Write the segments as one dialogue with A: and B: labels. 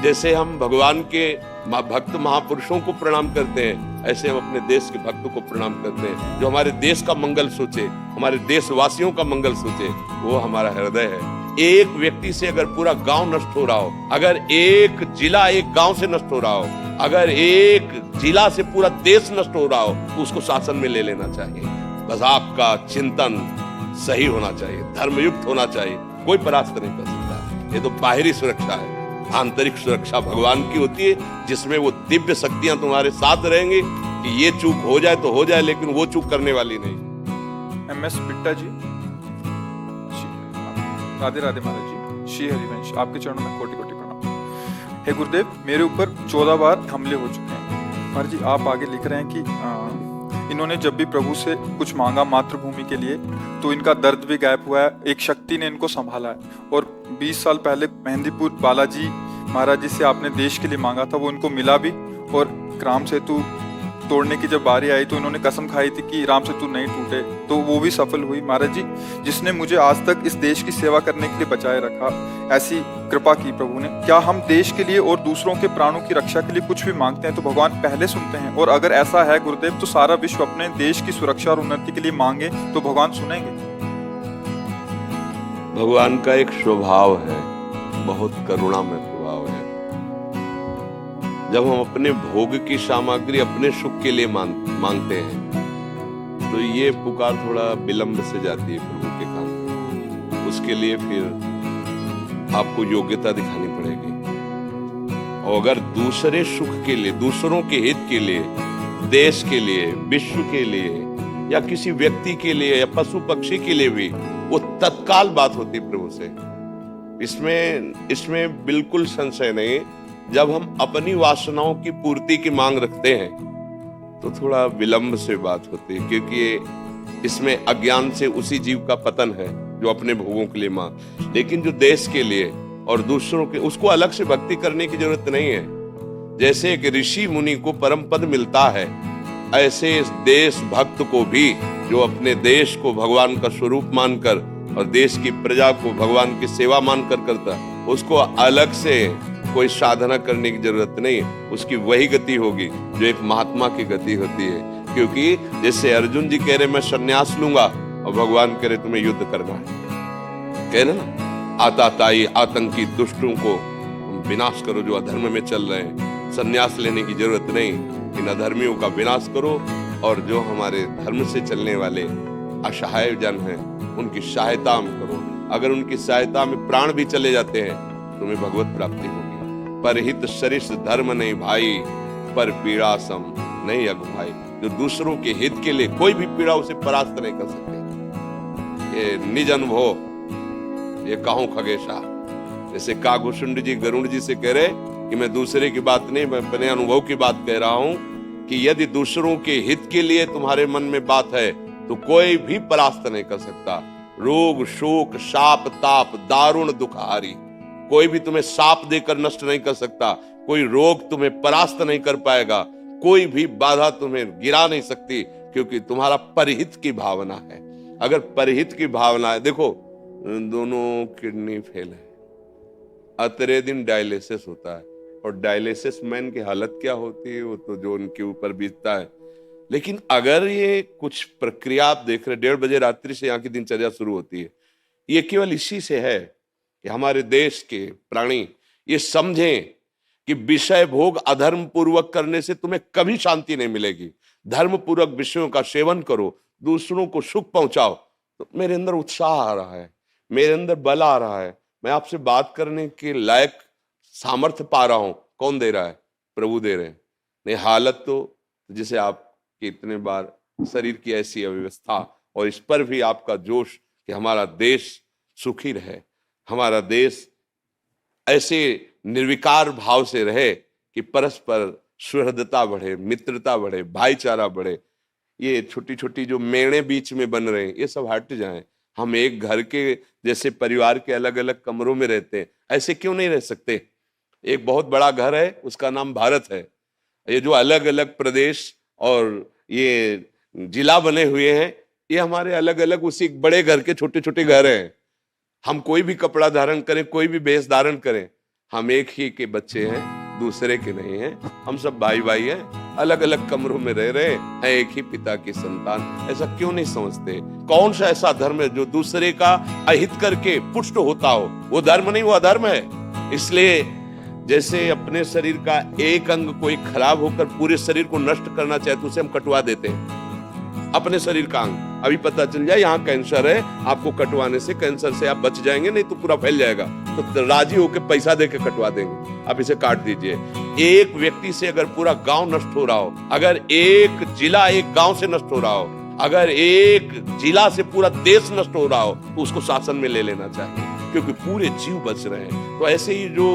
A: जैसे हम भगवान के भक्त महापुरुषों को प्रणाम करते हैं, ऐसे हम अपने देश के भक्तों को प्रणाम करते हैं, जो हमारे देश का मंगल सोचे, हमारे देशवासियों का मंगल सोचे। वो हमारा हृदय है। एक व्यक्ति से अगर पूरा गांव नष्ट हो रहा हो, अगर एक जिला एक गांव से नष्ट हो रहा हो, अगर एक जिला से पूरा देश नष्ट हो रहा हो, तो उसको शासन में ले लेना चाहिए। बस आपका चिंतन सही होना चाहिए, धर्मयुक्त होना चाहिए, कोई परास्त नहीं कर सकता। ये तो बाहरी सुरक्षा है। आंतरिक सुरक्षा भगवान की होती है, जिसमें वो दिव्य शक्तियां तुम्हारे साथ रहेंगी कि ये चूक हो जाए तो हो जाए, लेकिन वो चूक करने वाली नहीं।
B: MS बिट्टा जी, राधे राधे महाराज जी, श्री हरिवंश, आपके चरणों में कोटि कोटि प्रणाम। हे गुरुदेव, मेरे ऊपर 14 बार हमले हो चुके हैं। महाराज जी, आप आगे लिख रहे हैं कि इन्होंने जब भी प्रभु से कुछ मांगा मातृभूमि के लिए, तो इनका दर्द भी गायब हुआ है, एक शक्ति ने इनको संभाला है। और 20 साल पहले मेहंदीपुर बालाजी महाराज जी से आपने देश के लिए मांगा था, वो इनको मिला भी। और राम सेतु तोड़ने की जब बारी आई तो इन्होंने कसम खाई थी कि राम सेतु नहीं टूटे, तो वो भी सफल हुई। महाराज जी, जिसने मुझे आज तक इस देश की सेवा करने के लिए बचाए रखा, ऐसी कृपा की प्रभु ने। क्या हम देश के लिए और दूसरों के प्राणों की रक्षा के लिए कुछ भी मांगते हैं तो भगवान पहले सुनते हैं? और अगर ऐसा है गुरुदेव, तो सारा विश्व अपने देश की सुरक्षा और उन्नति के लिए मांगे तो भगवान सुनेंगे?
A: भगवान का एक स्वभाव है, बहुत करुणामय स्वभाव है। जब हम अपने भोग की सामग्री अपने सुख के लिए मांगते हैं, तो ये पुकार थोड़ा विलंब से जाती है प्रभु के काम। उसके लिए फिर आपको योग्यता दिखानी पड़ेगी। और अगर दूसरे सुख के लिए, दूसरों के हित के लिए, देश के लिए, विश्व के लिए, या किसी व्यक्ति के लिए, या पशु पक्षी के लिए भी, वो तत्काल बात होती है प्रभु से। इसमें बिल्कुल संशय नहीं। जब हम अपनी वासनाओं की पूर्ति की मांग रखते हैं तो थोड़ा विलंब से बात होती है, क्योंकि इसमें अज्ञान से उसी जीव का पतन है जो अपने भोगों के लिए मांग। लेकिन जो देश के लिए और दूसरों के, उसको अलग से भक्ति करने की जरूरत नहीं है। जैसे एक ऋषि मुनि को परम पद मिलता है, ऐसे इस देश भक्त को भी, जो अपने देश को भगवान का स्वरूप मानकर और देश की प्रजा को भगवान की सेवा मानकर करता है, उसको अलग से कोई साधना करने की जरूरत नहीं। उसकी वही गति होगी जो एक महात्मा की गति होती है। क्योंकि जैसे अर्जुन जी कह रहे मैं संन्यास लूंगा, और भगवान कह रहे तुम्हें युद्ध करना है। कह रहे ना, आताताई आतंकी दुष्टों को विनाश करो जो अधर्म में चल रहे हैं। संन्यास लेने की जरूरत नहीं, इन अधर्मियों का विनाश करो, और जो हमारे धर्म से चलने वाले असहाय जन हैं उनकी सहायता करो। अगर उनकी सहायता में प्राण भी चले जाते हैं, तुम्हें भगवत प्राप्ति होगी। परहित सरिस धर्म नहीं भाई, पर पीड़ा सम नहीं अग भाई। जो दूसरों के हित के लिए कोई भी पीड़ा उसे परास्त नहीं कर सकते। ये निज अनुभव, ये कहूं खगेशा। जैसे कागभूषुंड जी गरुड़ जी से कह रहे कि मैं दूसरे की बात नहीं, मैं अपने अनुभव की बात कह रहा हूं कि यदि दूसरों के हित के लिए तुम्हारे मन में बात है तो कोई भी परास्त नहीं कर सकता। रोग शोक शाप ताप दारुण दुखहारी, कोई भी तुम्हें साप देकर नष्ट नहीं कर सकता। कोई रोग तुम्हें परास्त नहीं कर पाएगा, कोई भी बाधा तुम्हें गिरा नहीं सकती, क्योंकि तुम्हारा परहित की भावना है। अगर परहित की भावना है, देखो दोनों किडनी फेल है, अतरे दिन डायलिसिस होता है, और डायलिसिस मैन की हालत क्या होती है वो तो जो उनके ऊपर बीतता है। लेकिन अगर ये कुछ प्रक्रिया आप देख रहे, 1:30 बजे रात्रि से यहाँ की दिनचर्या शुरू होती है, ये केवल इसी से है कि हमारे देश के प्राणी ये समझें कि विषय भोग अधर्म पूर्वक करने से तुम्हें कभी शांति नहीं मिलेगी। धर्म पूर्वक विषयों का सेवन करो, दूसरों को सुख पहुंचाओ। तो मेरे अंदर उत्साह आ रहा है, मेरे अंदर बल आ रहा है, मैं आपसे बात करने के लायक सामर्थ्य पा रहा हूं। कौन दे रहा है? प्रभु दे रहे हैं। नहीं हालत तो जिसे आप इतने बार शरीर की ऐसी अव्यवस्था, और इस पर भी आपका जोश कि हमारा देश सुखी रहे, हमारा देश ऐसे निर्विकार भाव से रहे कि परस्पर सुहृदता बढ़े, मित्रता बढ़े, भाईचारा बढ़े। ये छोटी छोटी जो मेड़े बीच में बन रहे हैं, ये सब हट जाएं। हम एक घर के जैसे परिवार के अलग अलग कमरों में रहते हैं, ऐसे क्यों नहीं रह सकते? एक बहुत बड़ा घर है, उसका नाम भारत है। ये जो अलग अलग प्रदेश और ये जिला बने हुए हैं, ये हमारे अलग अलग उसी बड़े घर के छोटे छोटे घर हैं। हम कोई भी कपड़ा धारण करें, कोई भी वेश धारण करें, हम एक ही के बच्चे हैं, दूसरे के नहीं हैं। हम सब भाई भाई हैं, अलग अलग कमरों में रह रहे हैं, एक ही पिता की संतान। ऐसा क्यों नहीं समझते? कौन सा ऐसा धर्म है जो दूसरे का अहित करके पुष्ट होता हो? वो धर्म नहीं, वो अधर्म है। इसलिए जैसे अपने शरीर का एक अंग कोई खराब होकर पूरे शरीर को नष्ट करना चाहे तो उसे हम कटवा देते हैं। अपने शरीर का अंग अभी पता चल जाए यहाँ कैंसर है, आपको कटवाने से कैंसर से आप बच जाएंगे, नहीं तो पूरा फैल जाएगा, तो राजी होकर पैसा देके कटवा देंगे, आप इसे काट दीजिए। एक व्यक्ति से अगर पूरा गांव नष्ट हो रहा हो, अगर एक जिला एक गांव से नष्ट हो रहा हो, अगर एक जिला से पूरा देश नष्ट हो रहा हो, तो उसको शासन में ले लेना चाहिए, क्योंकि पूरे जीव बच रहे हैं। तो ऐसे ही जो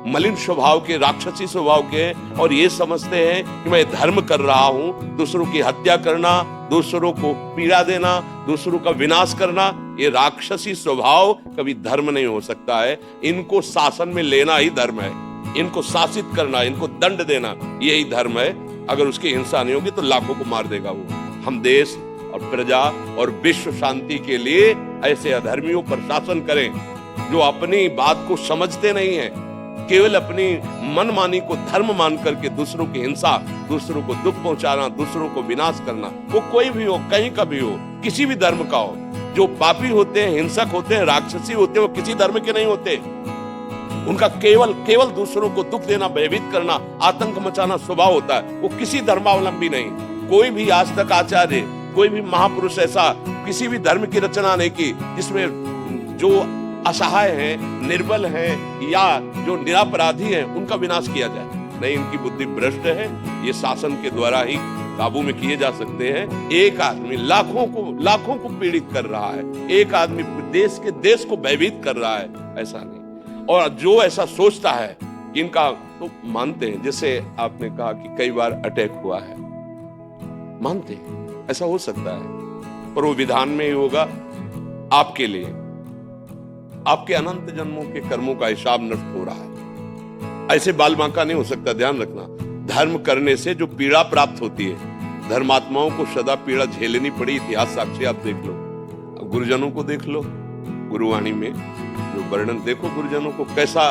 A: मलिन स्वभाव के, राक्षसी स्वभाव के, और ये समझते हैं कि मैं धर्म कर रहा हूं, दूसरों की हत्या करना, दूसरों को पीड़ा देना, दूसरों का विनाश करना, ये राक्षसी स्वभाव कभी धर्म नहीं हो सकता है। इनको शासन में लेना ही धर्म है, इनको शासित करना, इनको दंड देना, यही धर्म है। अगर उसकी हिंसा नहीं होगी तो लाखों को मार देगा वो। हम देश और प्रजा और विश्व शांति के लिए ऐसे अधर्मियों पर शासन करें जो अपनी बात को समझते नहीं है, केवल अपनी मनमानी को धर्म मान करके दूसरों की हिंसा, दूसरों को दुख पहुंचाना, दूसरों को विनाश करना, वो कोई भी हो, कहीं का भी हो, किसी भी धर्म का हो। जो पापी होते हैं, हिंसक होते हैं, राक्षसी होते हैं, वो किसी धर्म के नहीं होते। उनका केवल दूसरों को दुख देना, भयभीत करना, आतंक मचाना स्वभाव होता है। वो किसी धर्मावलंबी नहीं। कोई भी आज तक आचार्य, कोई भी महापुरुष ऐसा किसी भी धर्म की रचना नहीं की जिसमें जो असहाय हैं, निर्बल हैं या जो निरपराधी हैं उनका विनाश किया जाए। नहीं, इनकी बुद्धि भ्रष्ट है। ये शासन के द्वारा ही काबू में किए जा सकते हैं। एक आदमी लाखों को पीड़ित कर रहा है, एक आदमी देश को भयभीत कर रहा है, ऐसा नहीं। और जो ऐसा सोचता है कि इनका, तो मानते हैं, जैसे आपने कहा कि कई बार अटैक हुआ है, मानते हैं ऐसा हो सकता है, पर वो विधान में ही होगा आपके लिए। आपके अनंत जन्मों के कर्मों का हिसाब नष्ट हो रहा है, ऐसे बाल बांका नहीं हो सकता। ध्यान रखना, धर्म करने से जो पीड़ा प्राप्त होती है, धर्मात्माओं को सदा पीड़ा झेलनी पड़ी। इतिहास साक्षी आप देख लो, गुरुजनों को देख लो, गुरुवाणी में जो वर्णन देखो, गुरुजनों को कैसा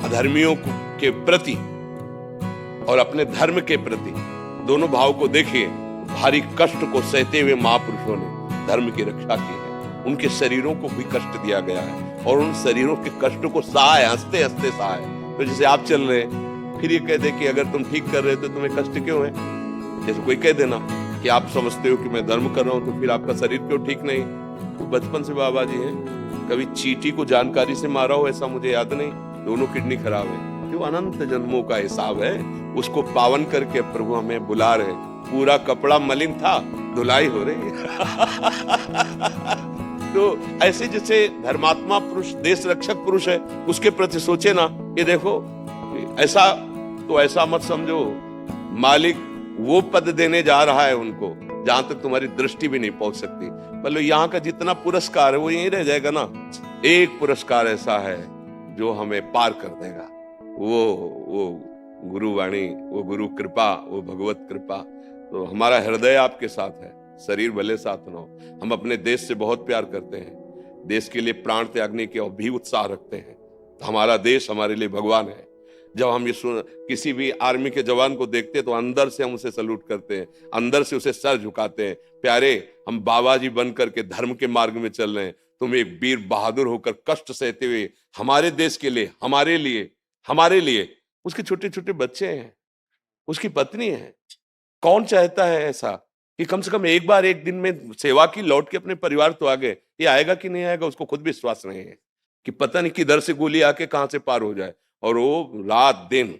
A: अधर्मियों के प्रति और अपने धर्म के प्रति दोनों भाव को देखिए। भारी कष्ट को सहते हुए महापुरुषों ने धर्म की रक्षा की है। उनके शरीरों को भी कष्ट दिया गया है और उन शरीरों के कष्ट को सहाय, हंसते हंसते सहाय। तो जैसे आप चल रहे हैं, फिर ये कह दे कि अगर तुम ठीक कर रहे हो तो तुम्हें कष्ट क्यों है? जैसे कोई कह देना कि आप समझते हो कि मैं धर्म कर रहा हूं तो फिर आपका शरीर क्यों ठीक नहीं? तो बचपन से बाबा जी हैं, कभी चींटी को जानकारी से मारा हो ऐसा मुझे याद नहीं, दोनों किडनी खराब है। जो अनंत जन्मों का हिसाब है, उसको पावन करके प्रभु हमें बुला रहे। पूरा कपड़ा मलिन था, धुलाई हो रही है। तो ऐसे जैसे धर्मात्मा पुरुष, देश रक्षक पुरुष है, उसके प्रति सोचे ना, ये देखो ऐसा मत समझो, मालिक वो पद देने जा रहा है उनको जहां तक तुम्हारी दृष्टि भी नहीं पहुंच सकती। मतलब यहाँ का जितना पुरस्कार है वो यहीं रह जाएगा ना। एक पुरस्कार ऐसा है जो हमें पार कर देगा, वो गुरुवाणी, वो गुरु कृपा, वो भगवत कृपा। तो हमारा हृदय आपके साथ है, शरीर भले साथ ना हो। हम अपने देश से बहुत प्यार करते हैं, देश के लिए प्राण त्यागने के भी उत्साह रखते हैं। तो हमारा देश हमारे लिए भगवान है। जब हम ये किसी भी आर्मी के जवान को देखते हैं तो अंदर से हम उसे सल्यूट करते हैं, अंदर से उसे सर झुकाते हैं। प्यारे, हम बाबा जी बन करके धर्म के मार्ग में चल रहे हैं। तुम एक वीर बहादुर होकर कष्ट सहते हुए हमारे देश के लिए, हमारे लिए उसके छोटे छोटे बच्चे हैं, उसकी पत्नी है। कौन चाहता है ऐसा कि कम से कम एक बार एक दिन में सेवा की, लौट के अपने परिवार तो आ गए? ये आएगा कि नहीं आएगा उसको खुद भी विश्वास नहीं है कि पता नहीं किधर से गोली आके कहां से पार हो जाए। और वो रात दिन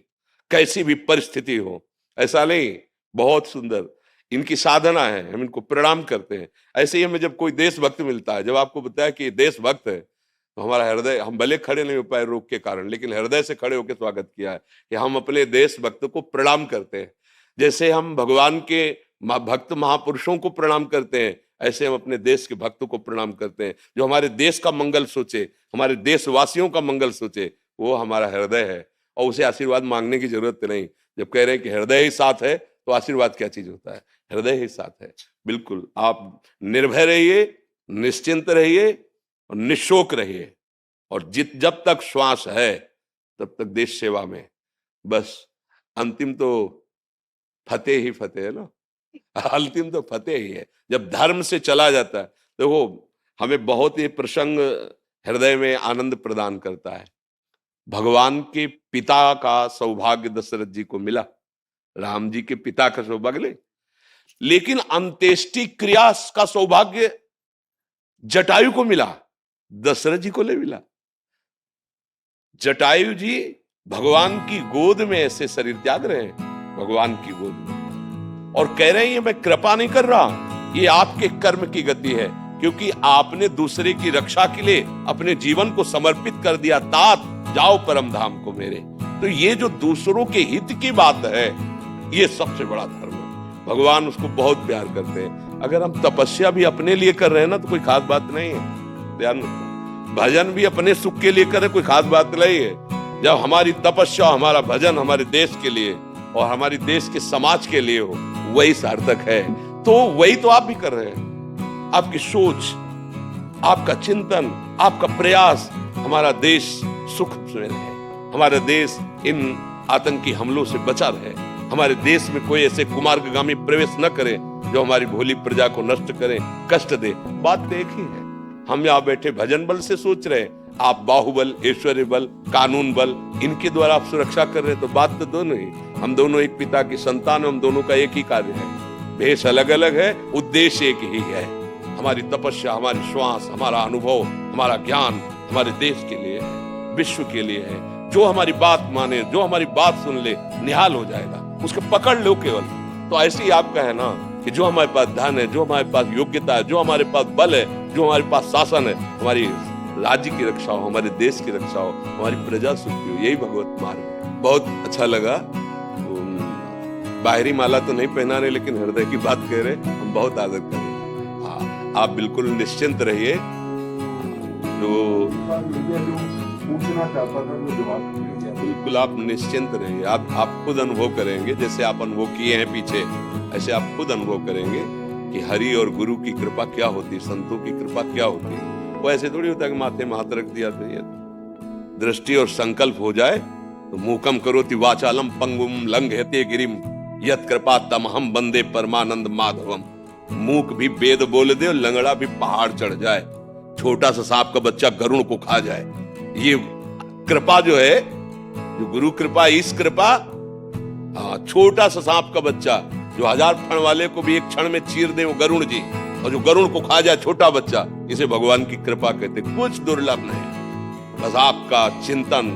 A: कैसी भी परिस्थिति हो, ऐसा नहीं। बहुत सुंदर इनकी साधना है, हम इनको प्रणाम करते हैं। ऐसे ही हमें जब कोई देशभक्त मिलता है, जब आपको बताया कि देशभक्त है, तो हमारा हृदय, हम भले खड़े नहीं हो पाए रोग के कारण, लेकिन हृदय से खड़े होकर स्वागत किया है कि हम अपने देशभक्त को प्रणाम करते हैं। जैसे हम भगवान के भक्त महापुरुषों को प्रणाम करते हैं, ऐसे हम अपने देश के भक्तों को प्रणाम करते हैं जो हमारे देश का मंगल सोचे, हमारे देशवासियों का मंगल सोचे। वो हमारा हृदय है और उसे आशीर्वाद मांगने की जरूरत नहीं। जब कह रहे हैं कि हृदय ही साथ है, तो आशीर्वाद क्या चीज होता है? हृदय ही साथ है। बिल्कुल आप निर्भय रहिए, निश्चिंत रहिए और निशोक रहिए। और जब तक श्वास है तब तक देश सेवा में। बस अंतिम तो फतेह ही फतेह है ना, अंतिम तो फतेह ही है। जब धर्म से चला जाता है तो वो हमें बहुत ही प्रसंग हृदय में आनंद प्रदान करता है। भगवान के पिता का सौभाग्य दशरथ जी को मिला, राम जी के पिता का सौभाग्य नहीं, लेकिन अंत्येष्टि क्रिया का सौभाग्य जटायु को मिला, दशरथ जी को नहीं मिला। जटायु जी भगवान की गोद में ऐसे शरीर त्याग रहे हैं, भगवान की गोद में, और कह रहे हैं ये मैं कृपा नहीं कर रहा, ये आपके कर्म की गति है, क्योंकि आपने दूसरे की रक्षा के लिए अपने जीवन को समर्पित कर दिया। तात जाओ परम धाम को मेरे। तो ये जो दूसरों के हित की बात है, ये सबसे बड़ा धर्म है। भगवान उसको बहुत प्यार करते हैं। अगर हम तपस्या भी अपने लिए कर रहे हैं ना तो कोई खास बात नहीं है, ध्यान रखो। भजन भी अपने सुख के लिए करें कोई खास बात नहीं है। जब हमारी तपस्या, हमारा भजन हमारे देश के लिए और हमारे देश के समाज के लिए हो, वही सार्थक है। तो वही तो आप भी कर रहे हैं। आपकी सोच, आपका चिंतन, आपका प्रयास, हमारा देश सुख में रहे, हमारा देश इन आतंकी हमलों से बचा रहे, हमारे देश में कोई ऐसे कुमार्गामी प्रवेश न करे जो हमारी भोली प्रजा को नष्ट करे, कष्ट दे। बात तो एक ही है। हम यहाँ बैठे भजन बल से सोच रहे हैं, आप बाहुबल, ऐश्वर्य बल, कानून बल, इनके द्वारा आप सुरक्षा कर रहे हैं। तो बात तो दोनों ही, हम दोनों एक पिता की संतान, हम दोनों का एक ही कार्य है। भेष अलग अलग है, उद्देश्य एक ही है। हमारी तपस्या, हमारी श्वास, हमारा अनुभव, हमारा ज्ञान हमारे देश के लिए है, विश्व के लिए है। जो हमारी बात माने, जो हमारी बात सुन ले, निहाल हो जाएगा, उसको पकड़ लो केवल। तो ऐसे ही आपका है ना कि जो हमारे पास धन है, जो हमारे पास योग्यता है, जो हमारे पास बल है, जो हमारे पास शासन है, हमारी राज्य की रक्षा हो, हमारे देश की रक्षा हो, हमारी प्रजा सुखी हो, यही भगवत मार्ग है। बहुत अच्छा लगा। बाहरी माला तो नहीं पहना रहे, लेकिन हृदय की बात कह रहे, हम बहुत आदर करें। आप बिल्कुल निश्चिंत रहिए। जो पूछना चाहता था वो जवाब मिल गया। बिल्कुल आप निश्चिंत रहिए। आप खुद अनुभव करेंगे, जैसे आप अनुभव किए हैं पीछे, ऐसे आप खुद अनुभव करेंगे कि हरि और गुरु की कृपा क्या होती है, संतों की कृपा क्या होती है। वो ऐसे थोड़ी होता है कि माथे में हाथ रख दिया तो ये दृष्टि और संकल्प हो जाए तो मूकम करोति वाचालम पंगुम लंघयते गिरिम यत् कृपा तमहम बंदे परमानंद माधवम। मूक भी वेद बोल दे और लंगड़ा भी पहाड़ चढ़ जाए, छोटा सा सांप का बच्चा गरुड़ को खा जाए। ये कृपा जो है, जो गुरु कृपा, इस कृपा, छोटा सा सांप का बच्चा जो 1000 फण वाले को भी एक क्षण में चीर दे, वो गरुड़ जी, और जो गरुड़ को खा जाए छोटा बच्चा, इसे भगवान की कृपा कहते। कुछ दुर्लभ नहीं, बस आपका चिंतन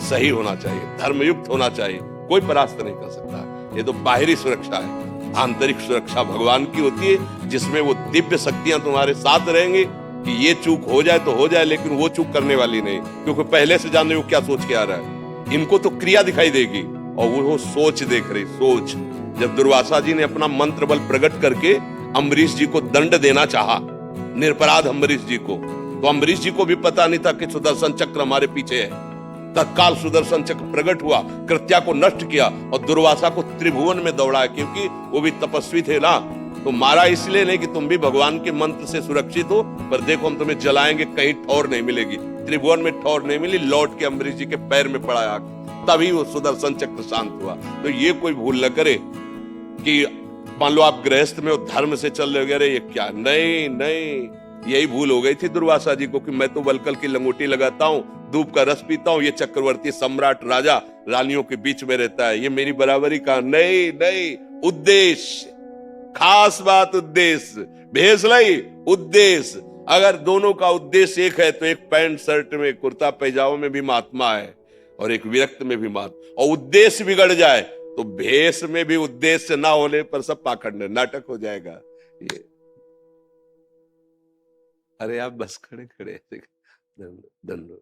A: सही होना चाहिए, धर्मयुक्त होना चाहिए। कोई परास्त नहीं कर सकता। ये तो बाहरी सुरक्षा है, आंतरिक सुरक्षा भगवान की होती है, जिसमें वो दिव्य शक्तियां तुम्हारे साथ रहेंगी कि ये चूक हो जाए तो हो जाए, लेकिन वो चूक करने वाली नहीं, क्योंकि पहले से जान रहे वो क्या सोच के आ रहा है। इनको तो क्रिया दिखाई देगी और वो सोच देख रही, सोच। जब दुर्वासा जी ने अपना मंत्र बल प्रकट करके अम्बरीश जी को दंड देना चाहा, निरपराध अम्बरीश जी को, तो अम्बरीश जी को भी पता नहीं था कि सुदर्शन चक्र हमारे पीछे है। तत्काल सुदर्शन चक्र प्रकट हुआ, कृत्या को नष्ट किया और दुर्वासा को त्रिभुवन में दौड़ाया, क्योंकि वो भी तपस्वी थे ना। तो मारा इसलिए नहीं कि तुम भी भगवान के मंत्र से सुरक्षित हो, पर देखो हम तुम्हें जलाएंगे, कहीं ठौर नहीं मिलेगी। त्रिभुवन में ठौर नहीं मिली, लौट के अम्बरीश जी के पैर में पड़ा आग, तभी वो सुदर्शन चक्र शांत हुआ। तो ये कोई भूल न करे कि मान लो आप गृहस्थ में धर्म से चल रहे, अरे ये क्या, नहीं नहीं, यही भूल हो गई थी दुर्वासा जी को कि मैं तो वलकल की लंगोटी लगाता हूँ, दूब का रस पीता हूँ, ये चक्रवर्ती सम्राट राजा रानियों के बीच में रहता है, ये मेरी बराबरी का। नहीं नहीं, उद्देश्य, खास बात उद्देश्य, भेष नहीं, उद्देश्य। अगर दोनों का उद्देश्य एक है तो एक पैंट शर्ट में, कुर्ता पैजामा में भी महात्मा है और एक विरक्त में भी महात्मा। और उद्देश्य बिगड़ जाए तो भेष में भी उद्देश्य ना होने पर सब पाखंड नाटक हो जाएगा। ये अरे आप बस खड़े खड़े, धन्यवाद।